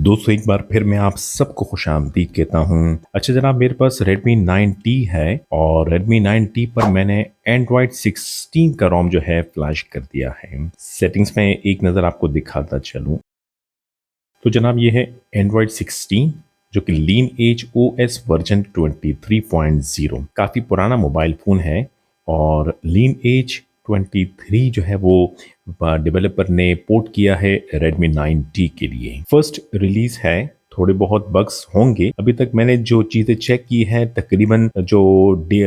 दोस्तों एक बार फिर मैं आप सबको खुशामदीद कहता हूँ। अच्छा जनाब, मेरे पास Redmi 9T है और Redmi 9T पर मैंने Android 16 का रोम जो है फ्लैश कर दिया है। सेटिंग्स में एक नज़र आपको दिखाता चलूँ तो जनाब ये है Android 16 जो कि लीन एज OS वर्जन 23.0। काफ़ी पुराना मोबाइल फ़ोन है और लीन एज 23 जो है वो डेवलपर ने पोर्ट किया है Redmi 9T के लिए। फर्स्ट रिलीज है, थोड़े बहुत बग्स होंगे। अभी तक मैंने जो चीज़ें चेक की है तकरीबन जो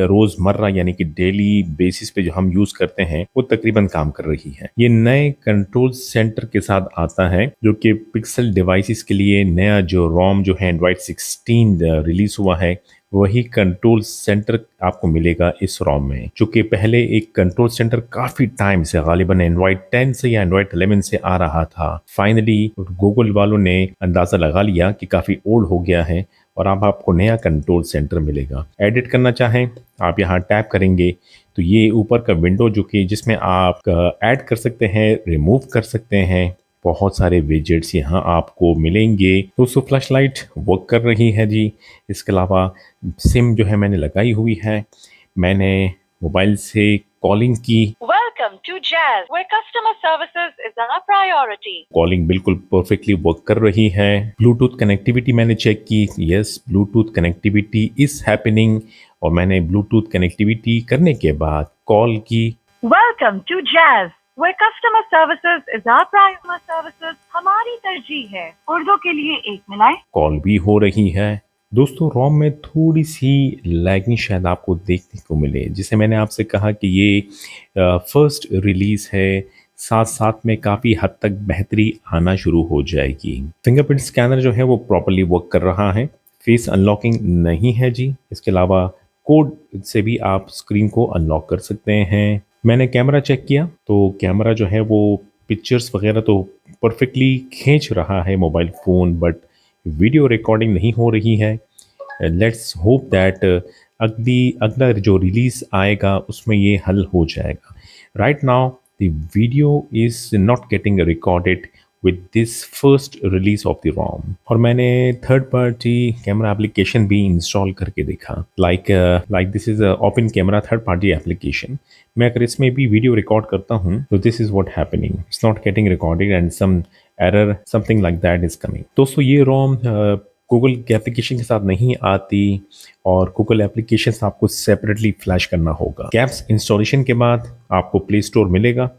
रोज़मर्रा यानी कि डेली बेसिस पे जो हम यूज़ करते हैं वो तकरीबन काम कर रही है। ये नए कंट्रोल सेंटर के साथ आता है जो कि पिक्सल डिवाइसेस के लिए नया जो रोम जो है Android 16 रिलीज हुआ है वही कंट्रोल सेंटर आपको मिलेगा इस रोम में। चूंकि पहले एक कंट्रोल सेंटर काफी टाइम से गालिबन एंड्रॉइड 10 से या एंड्रॉइड 11 से आ रहा था, फाइनली गूगल वालों ने अंदाजा लगा लिया कि काफी ओल्ड हो गया है और अब आपको नया कंट्रोल सेंटर मिलेगा। एडिट करना चाहें आप यहाँ टैप करेंगे तो ये ऊपर का विंडो जो कि जिसमें आप ऐड कर सकते हैं, रिमूव कर सकते हैं। बहुत सारे विजेट्स यहाँ आपको मिलेंगे। दोस्तों फ्लैश लाइट वर्क कर रही है जी। इसके अलावा सिम जो है मैंने लगाई हुई है। मैंने मोबाइल से कॉलिंग की। Welcome to Jazz, where customer services is our priority. Calling बिल्कुल परफेक्टली वर्क कर रही है। ब्लूटूथ कनेक्टिविटी मैंने चेक की। Yes, Bluetooth connectivity is happening और मैंने ब्लूटूथ कनेक्टिविटी करने के बाद कॉल की। Welcome to Jazz, where customer services is our customer services हमारी तरजीह है। उर्दू के लिए एक मिलाएं। कॉल भी हो रही है। दोस्तों रोम में थोड़ी सी लैगिंग शायद आपको देखने को मिले, जिसे मैंने आपसे कहा कि ये फर्स्ट रिलीज है, साथ साथ में काफ़ी हद तक बेहतरी आना शुरू हो जाएगी। फिंगरप्रिंट स्कैनर जो है वो प्रॉपरली वर्क कर रहा है। फेस अनलॉकिंग नहीं है जी। इसके अलावा कोड से भी आप स्क्रीन को अनलॉक कर सकते हैं। मैंने कैमरा चेक किया तो कैमरा जो है वो पिक्चर्स वगैरह तो परफेक्टली खींच रहा है mobile phone, but video recording नहीं हो रही है। लेट्स होप दैट अगला जो रिलीज आएगा उसमें ये हल हो जाएगा। Right now the video is not getting recorded with this first release of the ROM. और मैंने थर्ड पार्टी कैमरा एप्लीकेशन भी इंस्टॉल करके देखा। Like this is open camera third party application. मैं अगर इसमें भी वीडियो रिकॉर्ड करता हूँ तो this is what happening, it's not getting recorded and some error something like that is coming. दोस्तों ये रोम गूगल के एप्लीकेशन के साथ नहीं आती और गूगल एप्लीकेशन आपको सेपरेटली फ्लैश करना होगा। कैप्स इंस्टॉलेशन के बाद आपको प्ले स्टोर मिलेगा,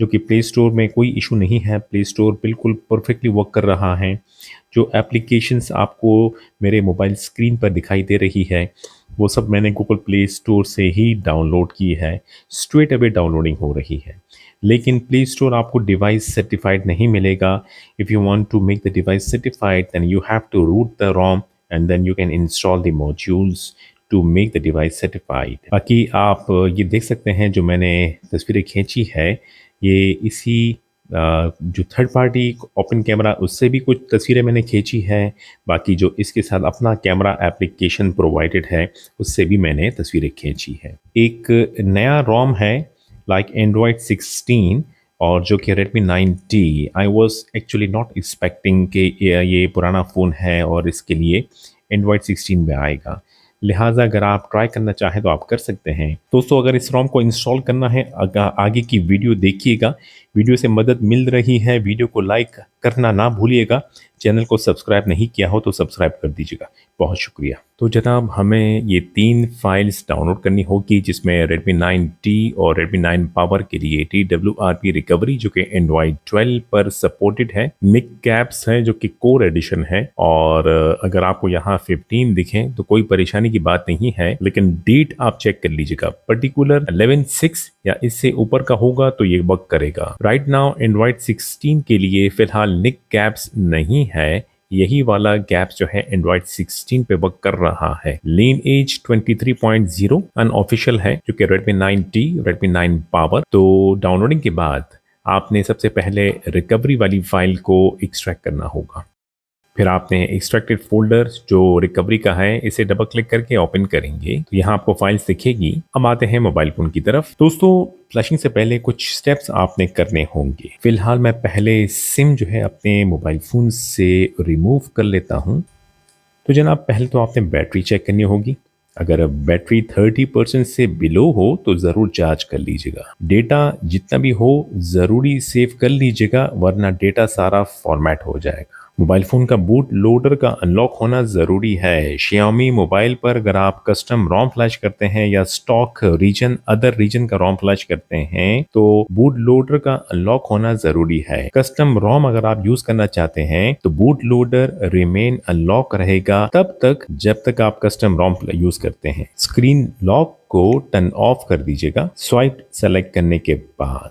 जो कि प्ले स्टोर में कोई इशू नहीं है। प्ले स्टोर बिल्कुल परफेक्टली वर्क कर रहा है। जो एप्लीकेशंस आपको मेरे मोबाइल स्क्रीन पर दिखाई दे रही है वो सब मैंने गूगल प्ले स्टोर से ही डाउनलोड की है। स्ट्रेट अवे डाउनलोडिंग हो रही है। लेकिन प्ले स्टोर आपको डिवाइस सर्टिफाइड नहीं मिलेगा। If you want to make the device certified then you have to root the ROM and then you can install the modules to make the device certified. बाकी आप ये देख सकते हैं जो मैंने तस्वीरें खींची है ये इसी जो थर्ड पार्टी ओपन कैमरा उससे भी कुछ तस्वीरें मैंने खींची है। बाकी जो इसके साथ अपना कैमरा एप्लीकेशन प्रोवाइडेड है उससे भी मैंने तस्वीरें खींची है। एक नया रोम है लाइक एंड्रॉयड 16 और जो कि Redmi 9T। I was actually not expecting कि ये पुराना फ़ोन है और इसके लिए एंड्रॉयड 16 में आएगा। लिहाजा अगर आप ट्राई करना चाहें तो आप कर सकते हैं। दोस्तों अगर इस रोम को इंस्टॉल करना है आगे की वीडियो देखिएगा। वीडियो से मदद मिल रही है। वीडियो को लाइक करना ना भूलिएगा। चैनल को सब्सक्राइब नहीं किया हो तो सब्सक्राइब कर दीजिएगा। बहुत शुक्रिया। तो जनाब हमें ये 3 फाइल्स डाउनलोड करनी होगी जिसमें Redmi 9T और Redmi 9 पावर के लिए TWRP रिकवरी जो कि Android 12 पर सपोर्टेड है। निक कैप्स है जो कि कोर एडिशन है और अगर आपको यहाँ 15 दिखें तो कोई परेशानी की बात नहीं है, लेकिन डेट आप चेक कर लीजिएगा। पर्टिकुलर 11/6 या इससे ऊपर का होगा तो ये वर्क करेगा। राइट नाउ Android 16 के लिए फिलहाल निक कैप्स नहीं है। यही वाला गैप्स जो है Android 16 पे वर्क कर रहा है। लीन एज 23.0 अनऑफिशियल है जो कि Redmi 9T, Redmi 9 पावर। तो डाउनलोडिंग के बाद आपने सबसे पहले रिकवरी वाली फाइल को एक्सट्रैक्ट करना होगा। फिर आपने एक्सट्रैक्टेड फ़ोल्डर जो रिकवरी का है इसे डबल क्लिक करके ओपन करेंगे तो यहाँ आपको फाइल्स दिखेगी। अब आते हैं मोबाइल फ़ोन की तरफ। दोस्तों फ्लशिंग से पहले कुछ स्टेप्स आपने करने होंगे। फिलहाल मैं पहले सिम जो है अपने मोबाइल फ़ोन से रिमूव कर लेता हूँ। तो जनाब पहले तो आपने बैटरी चेक करनी होगी। अगर बैटरी 30% से बिलो हो तो ज़रूर चार्ज कर लीजिएगा। डेटा जितना भी हो ज़रूरी सेव कर लीजिएगा वरना डेटा सारा फॉर्मेट हो जाएगा। मोबाइल फ़ोन का बूट लोडर का अनलॉक होना ज़रूरी है। Xiaomi मोबाइल पर अगर आप कस्टम रोम फ्लैश करते हैं या स्टॉक रीजन अदर रीजन का रोम फ्लैश करते हैं तो बूट लोडर का अनलॉक होना ज़रूरी है। कस्टम रोम अगर आप यूज़ करना चाहते हैं तो बूट लोडर रिमेन अनलॉक रहेगा तब तक जब तक आप कस्टम रोम यूज़ करते हैं। स्क्रीन लॉक को टर्न ऑफ कर दीजिएगा स्वाइप सेलेक्ट करने के बाद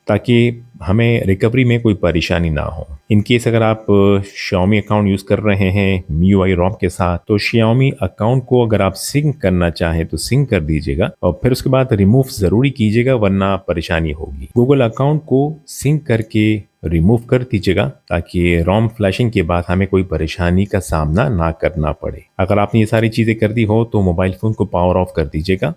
ताकि हमें रिकवरी में कोई परेशानी ना हो। इन केस अगर आप Xiaomi अकाउंट यूज़ कर रहे हैं MIUI रोम के साथ तो Xiaomi अकाउंट को अगर आप सिंक करना चाहें तो सिंक कर दीजिएगा और फिर उसके बाद रिमूव ज़रूरी कीजिएगा वरना परेशानी होगी। गूगल अकाउंट को सिंक करके रिमूव कर दीजिएगा ताकि रोम फ्लैशिंग के बाद हमें कोई परेशानी का सामना ना करना पड़े। अगर आपने ये सारी चीज़ें कर दी हो तो मोबाइल फ़ोन को पावर ऑफ कर दीजिएगा।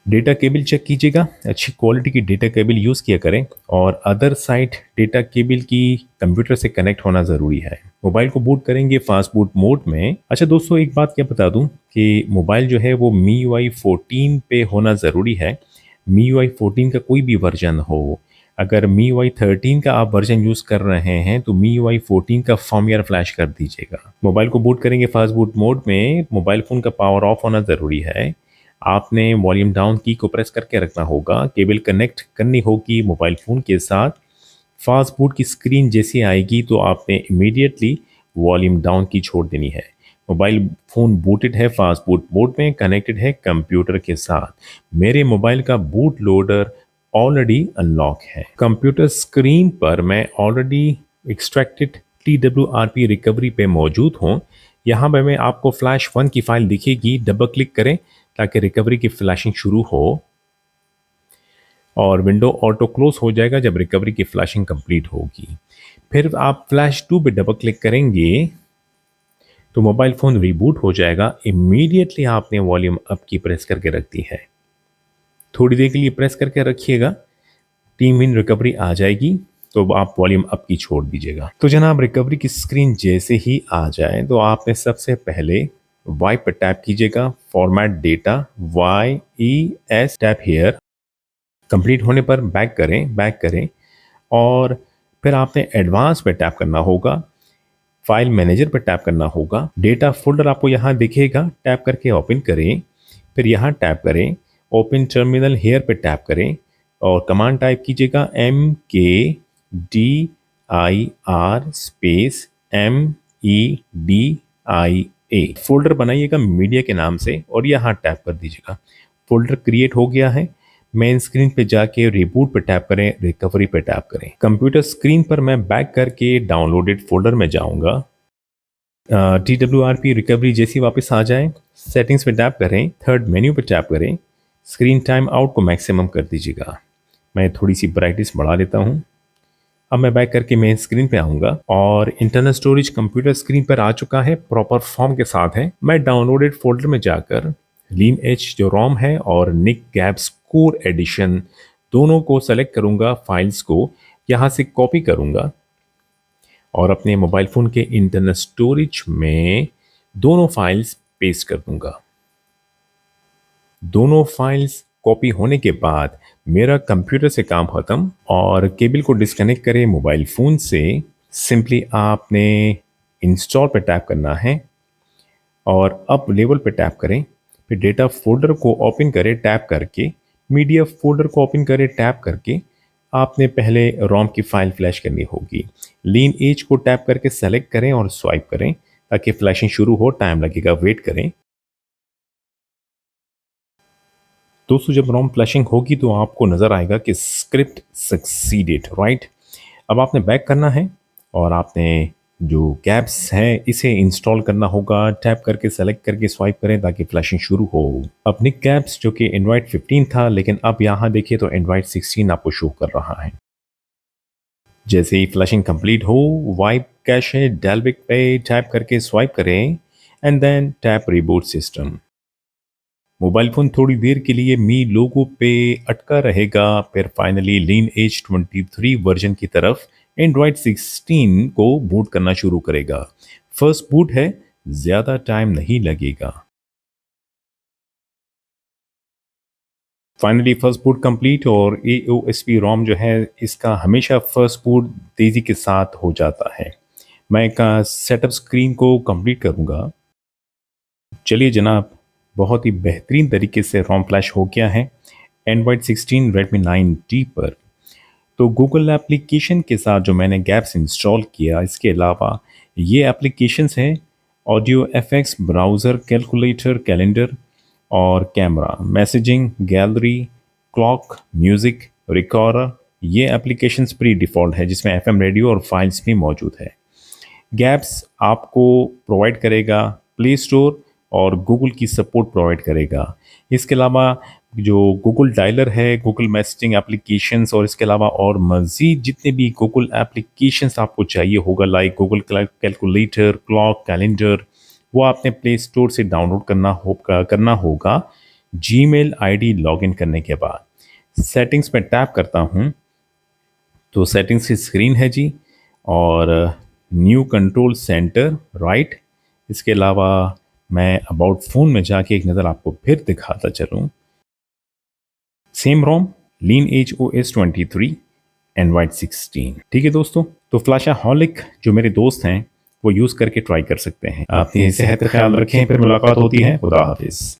डेटा केबल चेक कीजिएगा, अच्छी क्वालिटी की डेटा केबल यूज़ किया करें और अदर साइड डेटा केबल की कंप्यूटर से कनेक्ट होना ज़रूरी है। मोबाइल को बूट करेंगे फास्ट बूट मोड में। अच्छा दोस्तों एक बात क्या बता दूं कि मोबाइल जो है वो MIUI 14 पे होना ज़रूरी है। MIUI 14 का कोई भी वर्जन हो, अगर MIUI 13 का आप वर्जन यूज़ कर रहे हैं तो MIUI 14 का फर्मवेयर फ्लैश कर दीजिएगा। मोबाइल को बूट करेंगे फास्ट बूट मोड में, मोबाइल फ़ोन का पावर ऑफ होना ज़रूरी है। आपने वॉल्यूम डाउन की को प्रेस करके रखना होगा, केबल कनेक्ट करनी होगी मोबाइल फ़ोन के साथ। फास्ट बूट की स्क्रीन जैसी आएगी तो आपने इमीडिएटली वॉल्यूम डाउन की छोड़ देनी है। मोबाइल फ़ोन बूटेड है फास्ट बूट मोड में, कनेक्टेड है कंप्यूटर के साथ। मेरे मोबाइल का बूट लोडर ऑलरेडी अनलॉक है। कंप्यूटर स्क्रीन पर मैं ऑलरेडी एक्सट्रैक्टेड TWRP रिकवरी पे मौजूद हूँ। यहाँ पे मैं आपको फ्लैश 1 की फाइल दिखेगी, डबल क्लिक करें ताकि रिकवरी की फ्लैशिंग शुरू हो और विंडो ऑटो क्लोज हो जाएगा जब रिकवरी की फ्लैशिंग कंप्लीट होगी। फिर आप फ्लैश 2 पे डबल क्लिक करेंगे तो मोबाइल फ़ोन रिबूट हो जाएगा। इमीडिएटली आपने वॉल्यूम अप की प्रेस करके रख दी है। थोड़ी देर के लिए प्रेस करके रखिएगा, टीम इन रिकवरी आ जाएगी तो आप वॉल्यूम अप की छोड़ दीजिएगा। तो जनाब रिकवरी की स्क्रीन जैसे ही आ जाए तो आपने सबसे पहले वाइप पर टैप कीजिएगा, format data YES tap here. Complete होने पर बैक करें और फिर आपने एडवांस पे टैप करना होगा, फाइल मैनेजर पर टैप करना होगा। डेटा फोल्डर आपको यहाँ दिखेगा, टैप करके ओपन करें। फिर यहाँ टैप करें, ओपन टर्मिनल हेयर पे टैप करें और कमांड टाइप कीजिएगा MKDIR स्पेस MEDIA। फोल्डर बनाइएगा मीडिया के नाम से और यहाँ टैप कर दीजिएगा। फोल्डर क्रिएट हो गया है। मेन स्क्रीन पे जाके रिबूट पे टैप करें, रिकवरी पे टैप करें। कंप्यूटर स्क्रीन पर मैं बैक करके डाउनलोडेड फोल्डर में जाऊंगा। TWRP रिकवरी जैसी वापस आ जाए, सेटिंग्स पे टैप करें, थर्ड मेन्यू पे टैप करें, स्क्रीन टाइम आउट को मैक्सिमम कर दीजिएगा। मैं थोड़ी सी ब्राइटनेस बढ़ा लेता हूँ। अब मैं बैक करके मेन स्क्रीन पे आऊँगा और इंटरनल स्टोरेज कंप्यूटर स्क्रीन पर आ चुका है, प्रॉपर फॉर्म के साथ है। मैं डाउनलोडेड फोल्डर में जाकर Lineage जो रोम है और निक गैप्स कोर एडिशन दोनों को सेलेक्ट करूँगा, फाइल्स को यहाँ से कॉपी करूँगा और अपने मोबाइल फ़ोन के इंटरनल स्टोरेज में दोनों फाइल्स पेस्ट कर दूँगा। दोनों फाइल्स कॉपी होने के बाद मेरा कंप्यूटर से काम खत्म और केबल को डिस्कनेक्ट करें मोबाइल फ़ोन से। सिंपली आपने इंस्टॉल पे टैप करना है और अप लेवल पे टैप करें। फिर डेटा फोल्डर को ओपन करें टैप करके, मीडिया फोल्डर को ओपन करें टैप करके। आपने पहले रोम की फाइल फ्लैश करनी होगी। Lineage को टैप करके सेलेक्ट करें और स्वाइप करें ताकि फ्लैशिंग शुरू हो, टाइम लगेगा, वेट करें। दोस्तों जब रोम फ्लैशिंग होगी तो आपको नज़र आएगा कि स्क्रिप्ट सक्सीडेड, राइट। अब आपने बैक करना है और आपने जो गैप्स हैं इसे इंस्टॉल करना होगा। टैप करके सेलेक्ट करके स्वाइप करें ताकि फ्लैशिंग शुरू हो। अब निक गैप्स जो कि एंड्रॉयड 15 था लेकिन अब यहाँ देखिए तो एंड्रॉयड 16 आपको शो कर रहा है। जैसे ही फ्लशिंग कंप्लीट हो, वाइप कैशे डेल्विक पे टैप करके स्वाइप करें and then tap reboot system. Mobile phone थोड़ी देर के लिए मी लोगो पे अटका रहेगा, फिर फाइनली लीन एज 23 वर्जन की तरफ एंड्रॉयड 16 को बूट करना शुरू करेगा। फर्स्ट बूट है, ज़्यादा टाइम नहीं लगेगा। फाइनली फर्स्ट बूट कंप्लीट और एओएसपी रोम जो है इसका हमेशा फर्स्ट बूट तेज़ी के साथ हो जाता है। मैं एक सेटअप स्क्रीन को कंप्लीट करूँगा। चलिए जनाब, बहुत ही बेहतरीन तरीके से रोम फ्लैश हो गया है एंड्रॉयड 16 रेडमी 9T पर। तो गूगल एप्लीकेशन के साथ जो मैंने गैप्स इंस्टॉल किया, इसके अलावा ये एप्लीकेशंस हैं audio FX, browser, calculator, calendar और camera, messaging, gallery, clock, music, recorder. ये एप्लीकेशंस प्री डिफ़ॉल्ट है जिसमें एफएम रेडियो और फाइल्स भी मौजूद है। गैप्स आपको प्रोवाइड करेगा प्ले स्टोर और गूगल की सपोर्ट प्रोवाइड करेगा। इसके अलावा जो गूगल डायलर है, गूगल मैसेजिंग एप्लीकेशंस और इसके अलावा और मज़ीद जितने भी गूगल एप्लीकेशंस आपको चाहिए होगा, like Google calculator, clock, calendar, वो आपने प्ले स्टोर से डाउनलोड करना होगा जीमेल आईडी लॉगिन करने के बाद। सेटिंग्स पे टैप करता हूँ तो सेटिंग्स की स्क्रीन है जी, और न्यू कंट्रोल सेंटर राइट। इसके अलावा मैं अबाउट फ़ोन में जाके एक नज़र आपको फिर दिखाता चलूँ। सेम रोम, लीन एज OS 23, एंड्रॉयड 16। ठीक है दोस्तों, तो फ्लैशहॉलिक जो मेरे दोस्त हैं वो यूज़ करके ट्राई कर सकते हैं। अपनी सेहत का ख्याल रखें, फिर मुलाकात होती है। खुदा हाफिज़।